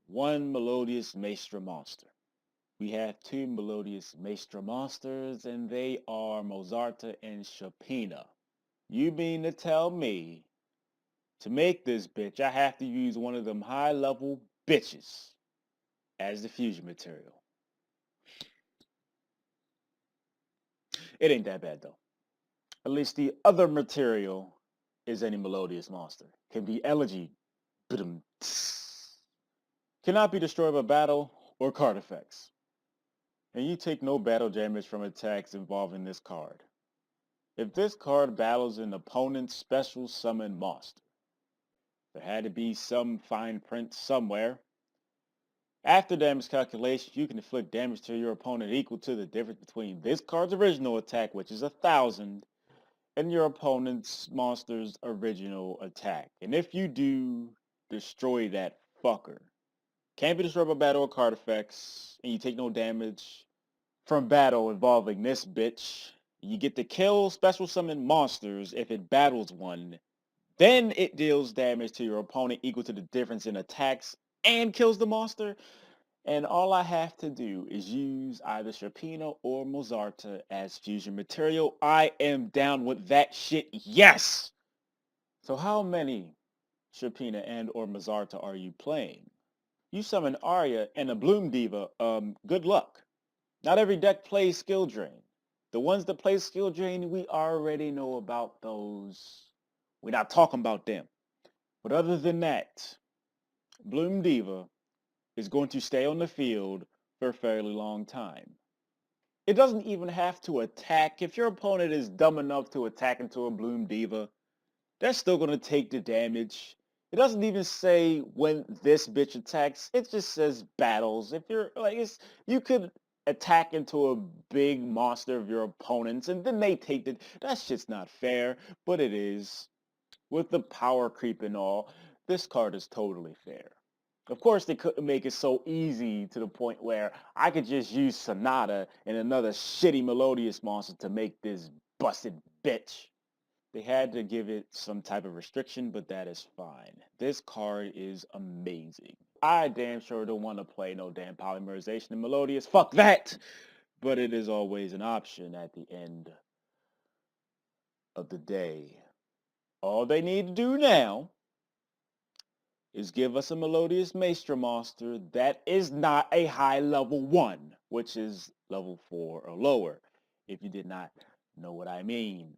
One Melodious Maestra Monster. We have two Melodious Maestra Monsters, and they are Mozarta and Shapina. You mean to tell me, to make this bitch, I have to use one of them high-level bitches as the fusion material? It ain't that bad, though. At least the other material is any Melodious Monster. Can be elegy, cannot be destroyed by battle or card effects. And you take no battle damage from attacks involving this card. If this card battles an opponent's special summon monster, there had to be some fine print somewhere. After damage calculation, you can inflict damage to your opponent equal to the difference between this card's original attack, which is 1,000, and your opponent's monster's original attack. And if you do, destroy that fucker. Can't be destroyed by battle or card effects, and you take no damage from battle involving this bitch. You get to kill special summon monsters if it battles one. Then it deals damage to your opponent equal to the difference in attacks and kills the monster. And all I have to do is use either Sharpino or Mozarta as fusion material. I am down with that shit, yes! So how many Sharpina and or Mozarta are you playing? You summon Arya and a Bloom Diva, good luck. Not every deck plays Skill Drain. The ones that play Skill Drain, we already know about those. We're not talking about them. But other than that, Bloom Diva is going to stay on the field for a fairly long time. It doesn't even have to attack. If your opponent is dumb enough to attack into a Bloom Diva, they're still going to take the damage. It doesn't even say when this bitch attacks. It just says battles. If you're like, you could attack into a big monster of your opponents and then they take the, that shit's not fair, but it is. With the power creep and all, this card is totally fair. Of course, they couldn't make it so easy to the point where I could just use Sonata and another shitty Melodious monster to make this busted bitch. They had to give it some type of restriction, but that is fine. This card is amazing. I damn sure don't want to play no damn polymerization in Melodious. Fuck that! But it is always an option at the end of the day. All they need to do now is give us a Melodious Maestra monster that is not a high level 1, which is level 4 or lower, if you did not know what I mean.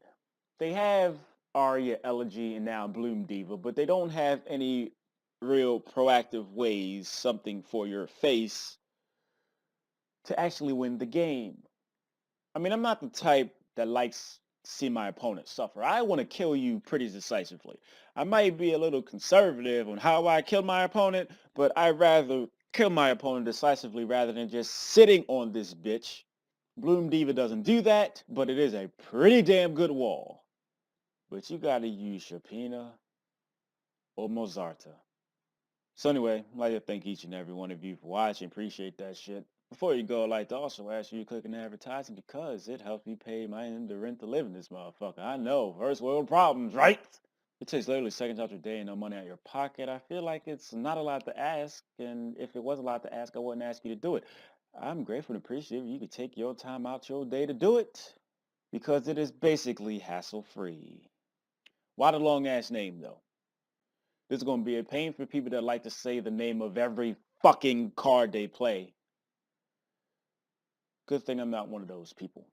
They have Arya, Elegy, and now Bloom Diva, but they don't have any real proactive ways, something for your face, to actually win the game. I mean, I'm not the type that likes to see my opponent suffer. I want to kill you pretty decisively. I might be a little conservative on how I kill my opponent, but I'd rather kill my opponent decisively rather than just sitting on this bitch. Bloom Diva doesn't do that, but it is a pretty damn good wall. But you gotta use Shapina or Mozarta. So anyway, I'd like to thank each and every one of you for watching. Appreciate that shit. Before you go, I'd like to also ask you to click on the advertising because it helps me pay my end to rent to live in this motherfucker. I know, first world problems, right? It takes literally seconds out your day and no money out of your pocket. I feel like it's not a lot to ask, and if it was a lot to ask, I wouldn't ask you to do it. I'm grateful and appreciative you could take your time out your day to do it because it is basically hassle-free. Why the long-ass name, though? This is going to be a pain for people that like to say the name of every fucking card they play. Good thing I'm not one of those people.